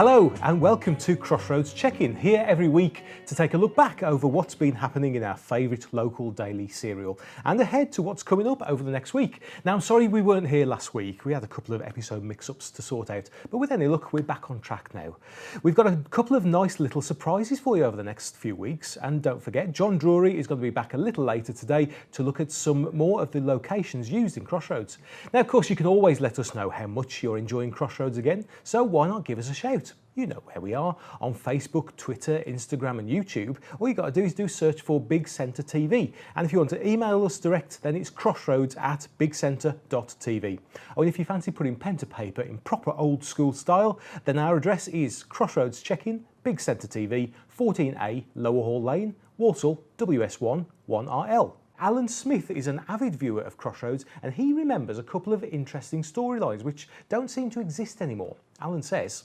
Hello and welcome to Crossroads Check-In, here every week to take a look back over what's been happening in our favourite local daily serial and ahead to what's coming up over the next week. Now I'm sorry we weren't here last week, we had a couple of episode mix-ups to sort out, but with any luck we're back on track now. We've got a couple of nice little surprises for you over the next few weeks, and don't forget John Drury is going to be back a little later today to look at some more of the locations used in Crossroads. Now of course you can always let us know how much you're enjoying Crossroads again, so why not give us a shout? You know where we are, on Facebook, Twitter, Instagram and YouTube. All you got to do is search for Big Centre TV. And if you want to email us direct, then it's crossroads@bigcentre.tv. Oh, and if you fancy putting pen to paper in proper old school style, then our address is Crossroads Check-In, Big Centre TV, 14A, Lower Hall Lane, Walsall, WS1 1RL. Alan Smith is an avid viewer of Crossroads and he remembers a couple of interesting storylines which don't seem to exist anymore. Alan says,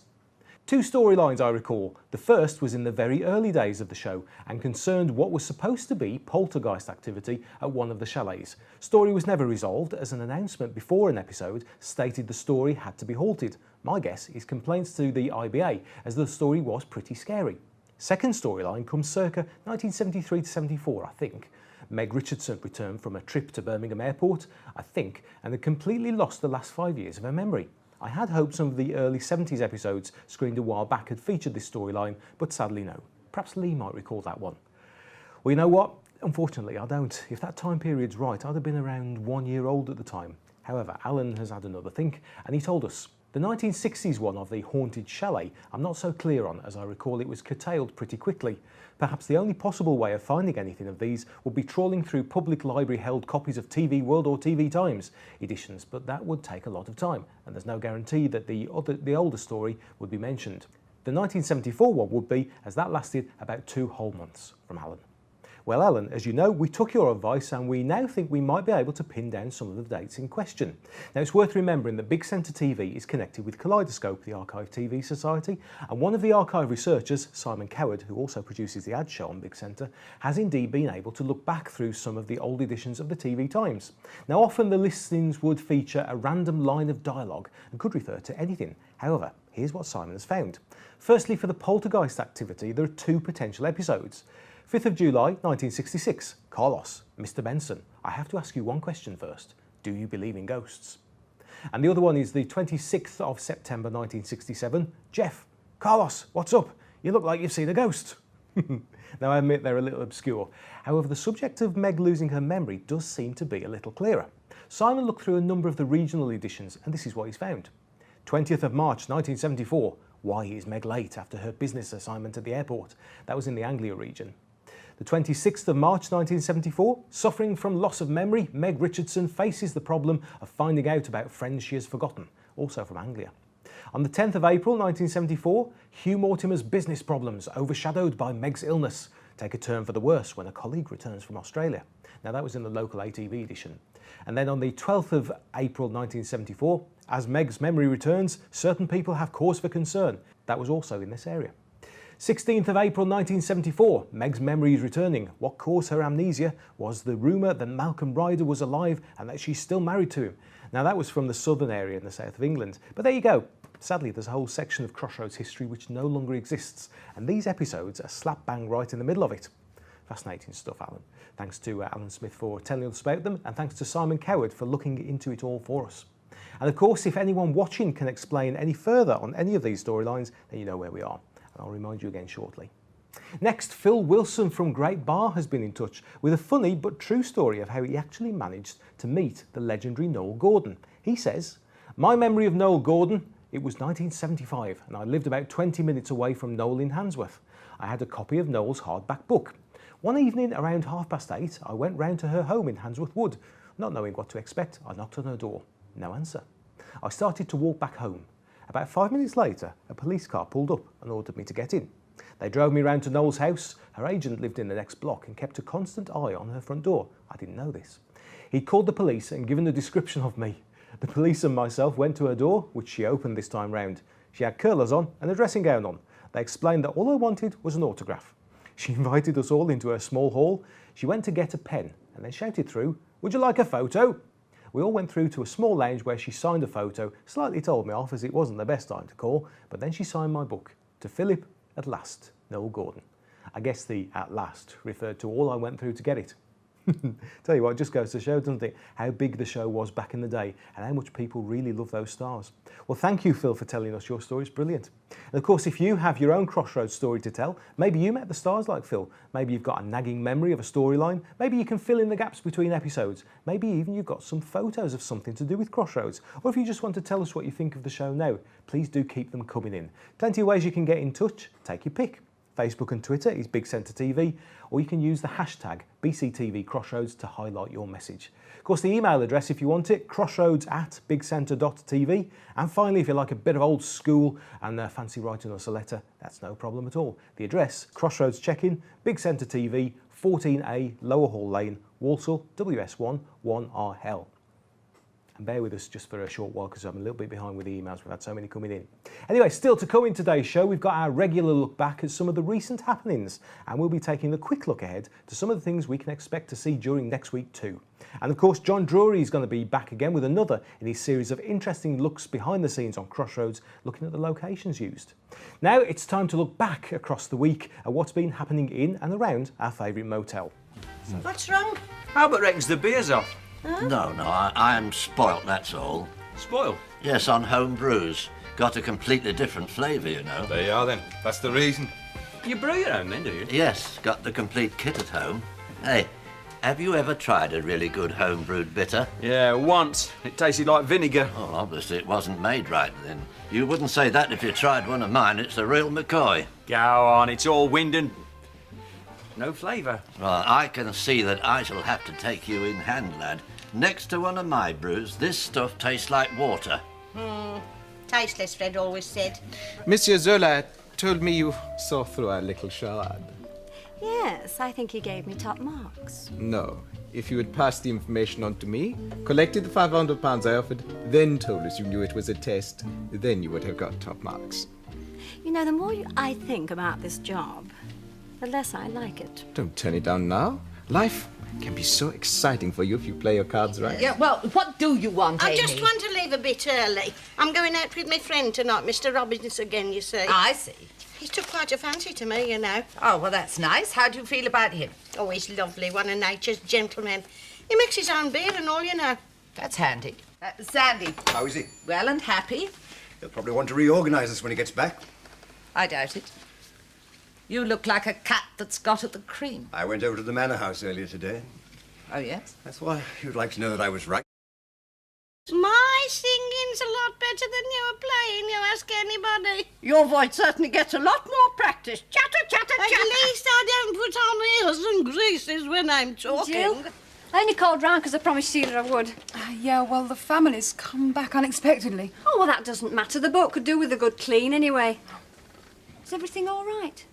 "Two storylines I recall. The first was in the very early days of the show and concerned what was supposed to be poltergeist activity at one of the chalets. Story was never resolved as an announcement before an episode stated the story had to be halted. My guess is complaints to the IBA as the story was pretty scary. Second storyline comes circa 1973 to 74, I think. Meg Richardson returned from a trip to Birmingham Airport, I think, and had completely lost the last 5 years of her memory. I had hoped some of the early 70s episodes screened a while back had featured this storyline, but sadly no. Perhaps Lee might recall that one." Well, you know what? Unfortunately, I don't. If that time period's right, I'd have been around 1 year old at the time. However, Alan has had another think, and he told us, "The 1960s one of the haunted chalet I'm not so clear on, as I recall it was curtailed pretty quickly. Perhaps the only possible way of finding anything of these would be trawling through public library held copies of TV World or TV Times editions, but that would take a lot of time, and there's no guarantee that the older story would be mentioned. The 1974 one would be, as that lasted about 2 whole months," from Alan. Well, Alan, as you know, we took your advice and we now think we might be able to pin down some of the dates in question. Now, it's worth remembering that Big Centre TV is connected with Kaleidoscope, the Archive TV Society, and one of the archive researchers, Simon Coward, who also produces the ad show on Big Centre, has indeed been able to look back through some of the old editions of the TV Times. Now, often the listings would feature a random line of dialogue and could refer to anything. However, here's what Simon has found. Firstly, for the poltergeist activity, there are 2 potential episodes. 5th of July 1966, Carlos, Mr. Benson. I have to ask you one question first. Do you believe in ghosts? And the other one is the 26th of September 1967, Jeff. Carlos, what's up? You look like you've seen a ghost. Now I admit they're a little obscure. However, the subject of Meg losing her memory does seem to be a little clearer. Simon looked through a number of the regional editions and this is what he's found. 20th of March 1974, why is Meg late after her business assignment at the airport? That was in the Anglia region. The 26th of March 1974, suffering from loss of memory, Meg Richardson faces the problem of finding out about friends she has forgotten, also from Anglia. On the 10th of April 1974, Hugh Mortimer's business problems, overshadowed by Meg's illness, take a turn for the worse when a colleague returns from Australia. Now that was in the local ATV edition. And then on the 12th of April 1974, as Meg's memory returns, certain people have cause for concern. That was also in this area. 16th of April 1974, Meg's memory is returning. What caused her amnesia was the rumour that Malcolm Ryder was alive and that she's still married to him. Now that was from the southern area in the south of England. But there you go. Sadly, there's a whole section of Crossroads history which no longer exists. And these episodes are slap bang right in the middle of it. Fascinating stuff, Alan. Thanks to Alan Smith for telling us about them, and thanks to Simon Coward for looking into it all for us. And of course, if anyone watching can explain any further on any of these storylines, then you know where we are. I'll remind you again shortly. Next, Phil Wilson from Great Bar has been in touch with a funny but true story of how he actually managed to meet the legendary Noel Gordon. He says, "My memory of Noel Gordon, it was 1975 and I lived about 20 minutes away from Noel in Handsworth. I had a copy of Noel's hardback book. One evening around 8:30, I went round to her home in Handsworth Wood. Not knowing what to expect, I knocked on her door. No answer. I started to walk back home. About 5 minutes later, a police car pulled up and ordered me to get in. They drove me round to Noel's house. Her agent lived in the next block and kept a constant eye on her front door. I didn't know this. He'd called the police and given a description of me. The police and myself went to her door, which she opened this time round. She had curlers on and a dressing gown on. They explained that all I wanted was an autograph. She invited us all into her small hall. She went to get a pen and then shouted through, 'Would you like a photo?' We all went through to a small lounge where she signed a photo, slightly told me off as it wasn't the best time to call, but then she signed my book, To Philip, at last, Noel Gordon. I guess the at last referred to all I went through to get it. Tell you what, it just goes to show, doesn't it, how big the show was back in the day and how much people really love those stars. Well, thank you, Phil, for telling us your story. It's brilliant. And of course, if you have your own Crossroads story to tell, maybe you met the stars like Phil, maybe you've got a nagging memory of a storyline, maybe you can fill in the gaps between episodes, maybe even you've got some photos of something to do with Crossroads, or if you just want to tell us what you think of the show now, please do keep them coming in. Plenty of ways you can get in touch. Take your pick. Facebook and Twitter is Big Centre TV, or you can use the hashtag BCTV Crossroads to highlight your message. Of course, the email address, if you want it, crossroads@bigcentre.tv. And finally, if you like a bit of old school and fancy writing us a letter, that's no problem at all. The address, Crossroads Check-in, Big Centre TV, 14A, Lower Hall Lane, Walsall, WS1 1RL. And bear with us just for a short while because I'm a little bit behind with the emails. We've had so many coming in. Anyway, still to come in today's show, we've got our regular look back at some of the recent happenings, and we'll be taking a quick look ahead to some of the things we can expect to see during next week too. And of course, John Drury is going to be back again with another in his series of interesting looks behind the scenes on Crossroads, looking at the locations used. Now it's time to look back across the week at what's been happening in and around our favourite motel. What's wrong? Albert reckons the beer's off. Huh? No, I'm spoilt, that's all. Spoiled? Yes, on home brews. Got a completely different flavour, you know. There you are then. That's the reason. You brew your own then, do you? Yes, got the complete kit at home. Hey, have you ever tried a really good home-brewed bitter? Yeah, once. It tasted like vinegar. Oh, obviously it wasn't made right then. You wouldn't say that if you tried one of mine. It's the real McCoy. Go on, it's all wind and... no flavour. Well, I can see that I shall have to take you in hand, lad. Next to one of my brews, this stuff tastes like water. Tasteless, Fred always said. Monsieur Zola told me you saw through our little charade. Yes, I think he gave me top marks. No. If you had passed the information on to me, collected the £500 I offered, then told us you knew it was a test, then you would have got top marks. You know, the more I think about this job, the less I like it. Don't turn it down now. Life can be so exciting for you if you play your cards right. Yeah, well, what do you want, I Amy? just want to leave a bit early. I'm going out with my friend tonight, Mr. Robbins again, you see. I see. He took quite a fancy to me, you know. Oh, well, that's nice. How do you feel about him? Oh, he's lovely, one of nature's gentlemen. He makes his own beer and all, you know. That's handy. Sandy. How is he? Well and happy? He'll probably want to reorganise us when he gets back. I doubt it. You look like a cat that's got at the cream. I went over to the manor house earlier today. Oh, yes? That's why you'd like to know that I was right. My singing's a lot better than you were playing, you ask anybody. Your voice certainly gets a lot more practice. Chatter, chatter, At chatter. least I don't put on ears and greases when I'm talking. Jill, I only called round because I promised Sheila I would. Yeah, well, the family's come back unexpectedly. Oh, well, that doesn't matter. The boat could do with a good clean anyway. Is everything all right?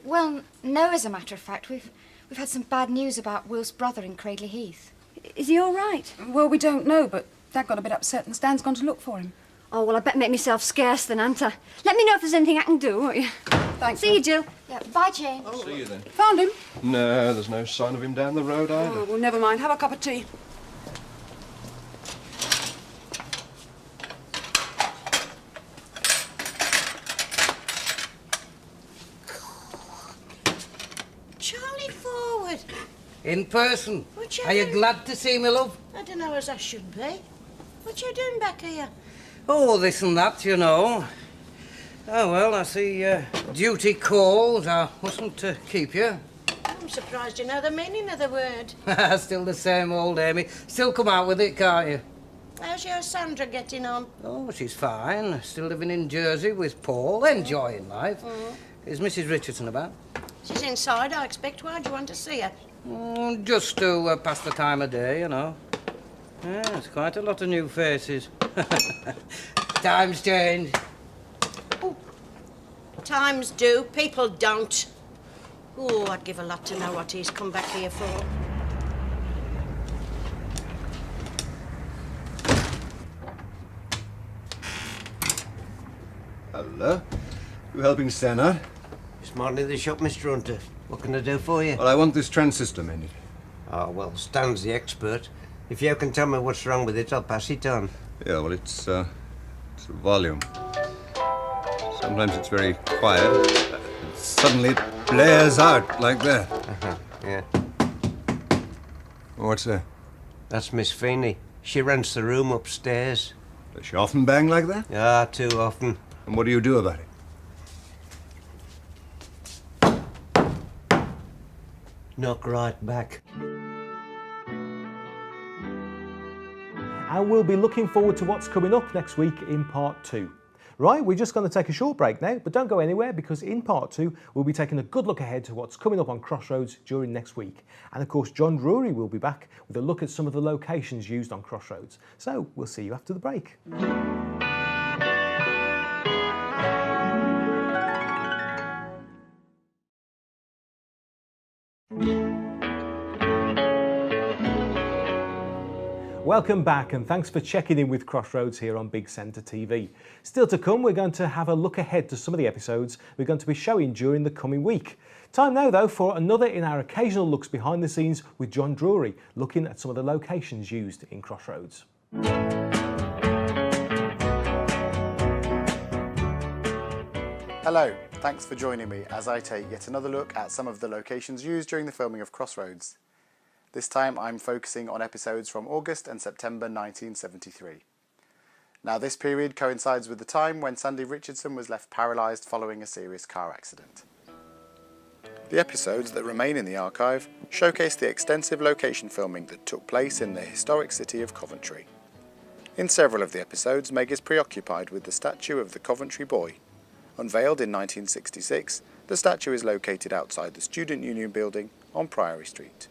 Well, no, as a matter of fact. We've had some bad news about Will's brother in Cradley Heath. Is he all right? Well, we don't know, but Dad got a bit upset and Stan's gone to look for him. Oh, well, I better make myself scarce then, Anta. Let me know if there's anything I can do, won't you? Thanks. See you, Jill. Yeah, bye, Jane. See you then. Found him? No, there's no sign of him down the road either. Oh, well, never mind. Have a cup of tea. Charlie Forward. In person. What you Are you doing? glad to see me, love? I don't know as I should be. What you doing back here? Oh, this and that, you know. Oh, well, I see duty called. I mustn't keep you. I'm surprised you know the meaning of the word. Still the same old Amy. Still come out with it, can't you? How's your Sandra getting on? Oh, she's fine. Still living in Jersey with Paul, enjoying life. Is Mrs. Richardson about? She's inside, I expect. Why do you want to see her? Just to pass the time of day, you know. Yeah, it's quite a lot of new faces. Times change. Oh, times do, people don't. Oh, I'd give a lot to know what he's come back here for. Hello. You helping Stan out? Smartly the shop, Mr. Hunter. What can I do for you? Well, I want this transistor mended. Oh, well, Stan's the expert. If you can tell me what's wrong with it, I'll pass it on. Yeah, well, it's the volume. Sometimes it's very quiet. Suddenly it blares out like that. Yeah. What's that? That's Miss Feeney. She rents the room upstairs. Does she often bang like that? Ah, too often. And what do you do about it? Knock right back. And we'll be looking forward to what's coming up next week in part 2. Right, we're just going to take a short break now, but don't go anywhere because in part 2 we'll be taking a good look ahead to what's coming up on Crossroads during next week. And of course John Drury will be back with a look at some of the locations used on Crossroads. So we'll see you after the break. Welcome back and thanks for checking in with Crossroads here on Big Centre TV. Still to come, we're going to have a look ahead to some of the episodes we're going to be showing during the coming week. Time now though for another in our occasional looks behind the scenes with John Drury, looking at some of the locations used in Crossroads. Hello, thanks for joining me as I take yet another look at some of the locations used during the filming of Crossroads. This time I'm focusing on episodes from August and September 1973. Now this period coincides with the time when Sandy Richardson was left paralysed following a serious car accident. The episodes that remain in the archive showcase the extensive location filming that took place in the historic city of Coventry. In several of the episodes, Meg is preoccupied with the statue of the Coventry Boy. Unveiled in 1966, the statue is located outside the Student Union building on Priory Street.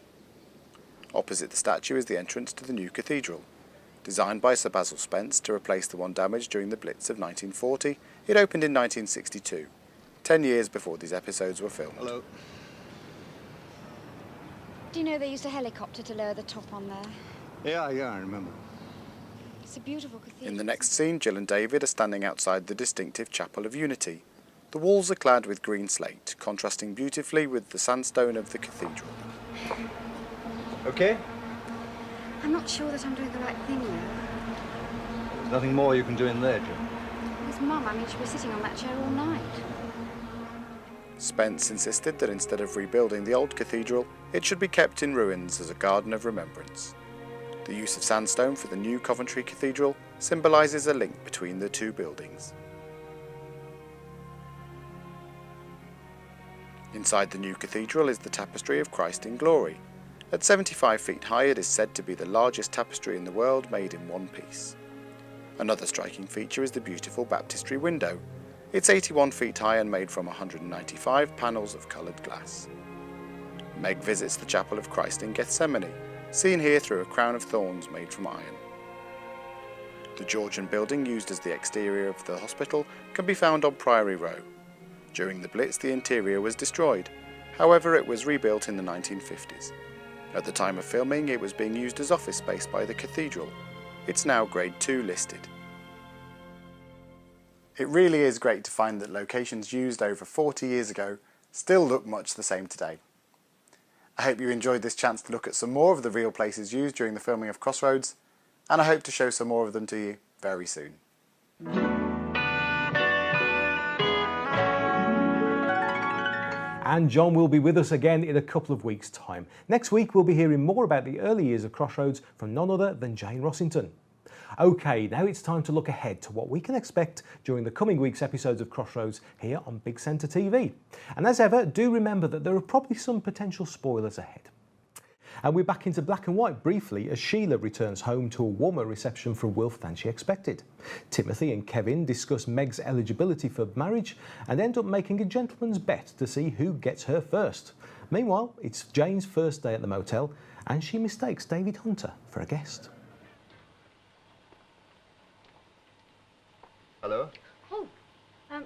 Opposite the statue is the entrance to the new cathedral. Designed by Sir Basil Spence to replace the one damaged during the Blitz of 1940, it opened in 1962, 10 years before these episodes were filmed. Hello. Do you know they used a helicopter to lower the top on there? Yeah, I remember. It's a beautiful cathedral. In the next scene, Jill and David are standing outside the distinctive Chapel of Unity. The walls are clad with green slate, contrasting beautifully with the sandstone of the cathedral. Okay? I'm not sure that I'm doing the right thing now. There's nothing more you can do in there, Jill. His mum, I mean, she'll be sitting on that chair all night. Spence insisted that instead of rebuilding the old cathedral, it should be kept in ruins as a garden of remembrance. The use of sandstone for the new Coventry Cathedral symbolises a link between the two buildings. Inside the new cathedral is the tapestry of Christ in Glory. At 75 feet high, it is said to be the largest tapestry in the world made in one piece. Another striking feature is the beautiful baptistry window. It's 81 feet high and made from 195 panels of coloured glass. Meg visits the Chapel of Christ in Gethsemane, seen here through a crown of thorns made from iron. The Georgian building used as the exterior of the hospital can be found on Priory Row. During the Blitz, the interior was destroyed. However, it was rebuilt in the 1950s. At the time of filming, it was being used as office space by the cathedral. It's now Grade 2 listed. It really is great to find that locations used over 40 years ago still look much the same today. I hope you enjoyed this chance to look at some more of the real places used during the filming of Crossroads, and I hope to show some more of them to you very soon. And John will be with us again in a couple of weeks' time. Next week we'll be hearing more about the early years of Crossroads from none other than Jane Rossington. OK, now it's time to look ahead to what we can expect during the coming week's episodes of Crossroads here on Big Centre TV. And as ever, do remember that there are probably some potential spoilers ahead. And we're back into black and white briefly as Sheila returns home to a warmer reception from Wilf than she expected. Timothy and Kevin discuss Meg's eligibility for marriage and end up making a gentleman's bet to see who gets her first. Meanwhile, it's Jane's first day at the motel and she mistakes David Hunter for a guest. Hello? Oh, can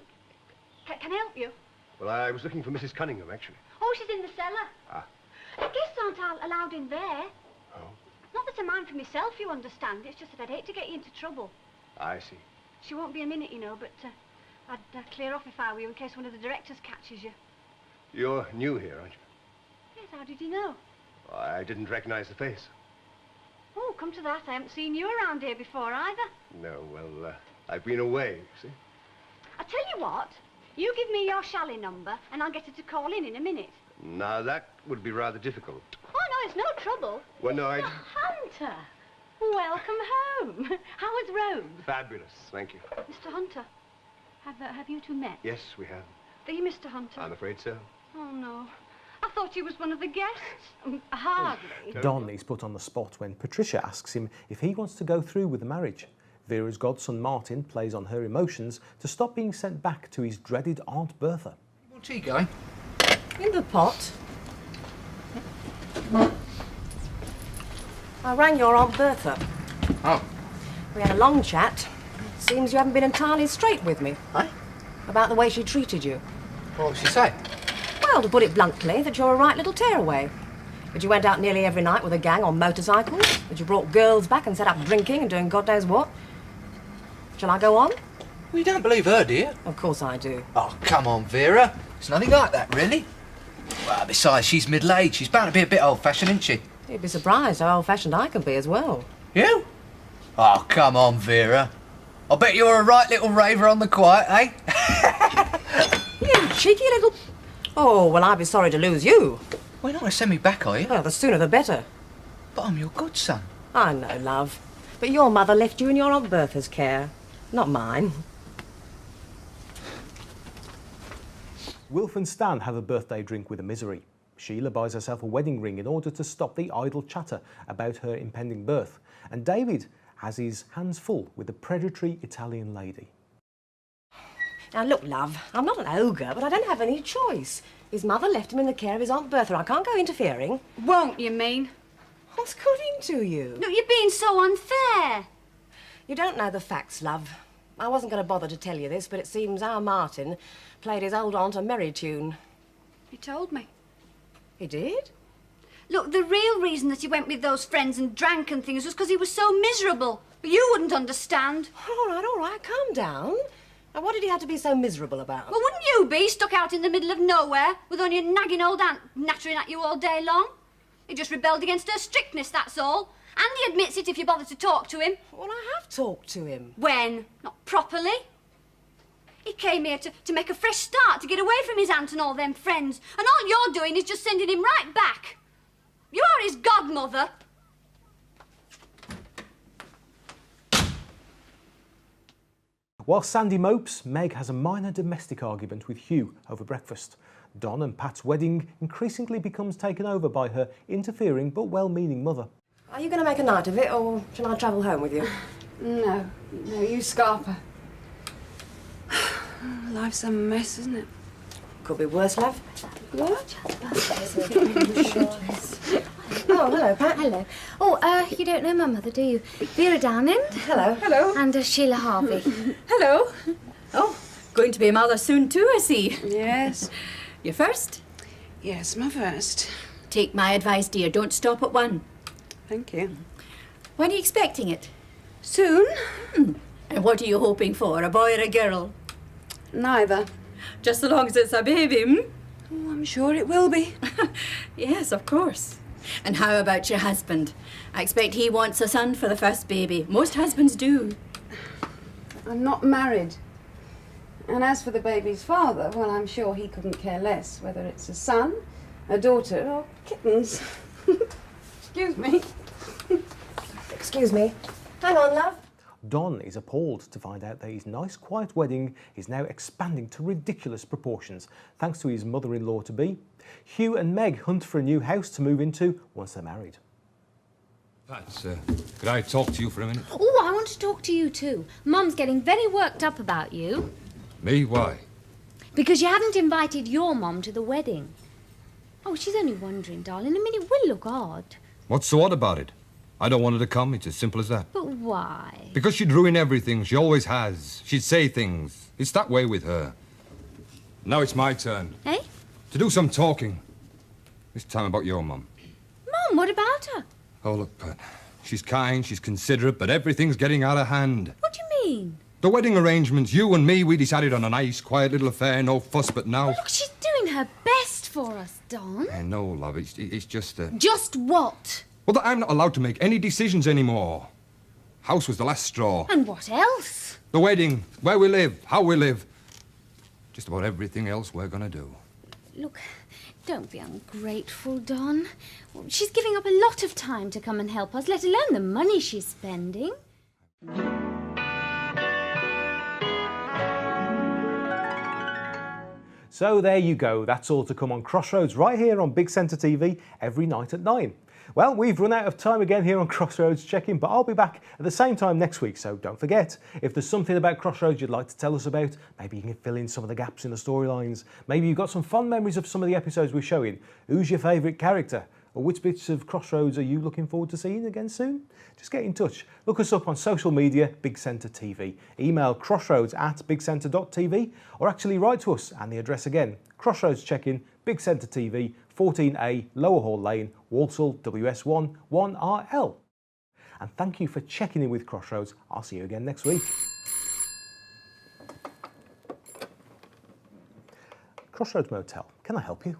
I help you? Well, I was looking for Mrs. Cunningham, actually. Oh, she's in the cellar. Ah. Guests aren't allowed in there. Oh. Not that I mind for myself, you understand. It's just that I'd hate to get you into trouble. I see. She won't be a minute, you know, but I'd clear off if I were you in case one of the directors catches you. You're new here, aren't you? Yes, how did you know? I didn't recognize the face. Oh, come to that, I haven't seen you around here before either. No, well, I've been away, see? I tell you what, you give me your Shally number and I'll get her to call in a minute. Now, that would be rather difficult. Oh, no, it's no trouble. Well, no, Mr. Hunter, welcome home. How was Rome? Fabulous, thank you. Mr. Hunter, have you two met? Yes, we have. Are you Mr. Hunter? I'm afraid so. Oh, no. I thought you was one of the guests. Hardly. Don is put on the spot when Patricia asks him if he wants to go through with the marriage. Vera's godson Martin plays on her emotions to stop being sent back to his dreaded Aunt Bertha. What's he going? In the pot. I rang your Aunt Bertha. Oh. We had a long chat. Seems you haven't been entirely straight with me. Eh? About the way she treated you. What did she say? Well, to put it bluntly, that you're a right little tearaway. That you went out nearly every night with a gang on motorcycles. That you brought girls back and set up drinking and doing God knows what. Shall I go on? Well, you don't believe her, do you? Of course I do. Oh, come on, Vera. It's nothing like that, really. Well, besides, she's middle-aged. She's bound to be a bit old-fashioned, isn't she? You'd be surprised how old-fashioned I can be as well. You? Oh, come on, Vera. I bet you're a right little raver on the quiet, eh? You cheeky little... Oh, well, I'd be sorry to lose you. Well, you're not going to send me back, are you? Well, the sooner the better. But I'm your godson. I know, love. But your mother left you in your Aunt Bertha's care. Not mine. Wilf and Stan have a birthday drink with a misery. Sheila buys herself a wedding ring in order to stop the idle chatter about her impending birth. And David has his hands full with the predatory Italian lady. Now, look, love, I'm not an ogre, but I don't have any choice. His mother left him in the care of his Aunt Bertha. I can't go interfering. Won't you mean? What's according to you? Look, you're being so unfair. You don't know the facts, love. I wasn't going to bother to tell you this, but it seems our Martin played his old aunt a merry tune. He told me. He did? Look, the real reason that he went with those friends and drank and things was because he was so miserable. But you wouldn't understand. All right, calm down. Now, what did he have to be so miserable about? Well, wouldn't you be stuck out in the middle of nowhere with only a nagging old aunt nattering at you all day long? He just rebelled against her strictness, that's all. And he admits it if you bother to talk to him. Well, I have talked to him. When? Not properly. He came here to make a fresh start, to get away from his aunt and all them friends. And all you're doing is just sending him right back. You are his godmother. While Sandy mopes, Meg has a minor domestic argument with Hugh over breakfast. Don and Pat's wedding increasingly becomes taken over by her interfering but well-meaning mother. Are you going to make a night of it, or shall I travel home with you? No, you scarp her. Life's a mess, isn't it? Could be worse, love. What? Oh, hello, Pat. Hello. Oh, you don't know my mother, do you? Vera Downend. Hello. Hello. And Sheila Harvey. Hello. Oh, going to be a mother soon too, I see. Yes. You first? Yes, my first. Take my advice, dear. Don't stop at one. Thank you. When are you expecting it? Soon. And what are you hoping for, a boy or a girl? Neither. Just so long as it's a baby, hmm? Oh, I'm sure it will be. Yes, of course. And how about your husband? I expect he wants a son for the first baby. Most husbands do. I'm not married. And as for the baby's father, well, I'm sure he couldn't care less whether it's a son, a daughter, or kittens. Excuse me. Excuse me. Hang on, love. Don is appalled to find out that his nice, quiet wedding is now expanding to ridiculous proportions, thanks to his mother-in-law-to-be. Hugh and Meg hunt for a new house to move into once they're married. Pat, could I talk to you for a minute? Oh, I want to talk to you too. Mum's getting very worked up about you. Me? Why? Because you haven't invited your mum to the wedding. Oh, she's only wondering, darling. I mean, it will look odd. What's so odd about it? I don't want her to come. It's as simple as that. But why? Because she'd ruin everything. She always has. She'd say things. It's that way with her. Now it's my turn. Eh? To do some talking. This time about your mum. Mum, what about her? Oh, look, Pat. She's kind, she's considerate, but everything's getting out of hand. What do you mean? The wedding arrangements, you and me, we decided on a nice, quiet little affair, no fuss, but now... Oh, look, she's doing her best for us, Don. No, love, it's just... Just what? Well, that I'm not allowed to make any decisions anymore. House was the last straw. And what else? The wedding, where we live, how we live. Just about everything else we're gonna do. Look, don't be ungrateful, Don. She's giving up a lot of time to come and help us, let alone the money she's spending. So there you go, that's all to come on Crossroads right here on Big Centre TV every night at 9. Well, we've run out of time again here on Crossroads Check-In, but I'll be back at the same time next week, so don't forget, if there's something about Crossroads you'd like to tell us about, maybe you can fill in some of the gaps in the storylines, maybe you've got some fond memories of some of the episodes we're showing, who's your favourite character, or which bits of Crossroads are you looking forward to seeing again soon? Just get in touch. Look us up on social media, Big Centre TV. Email crossroads@bigcentre.tv, or actually write to us, and the address again, Crossroads Check-In, Big Centre TV, 14A, Lower Hall Lane, Walsall, WS1 1RL. And thank you for checking in with Crossroads. I'll see you again next week. Crossroads Motel, can I help you?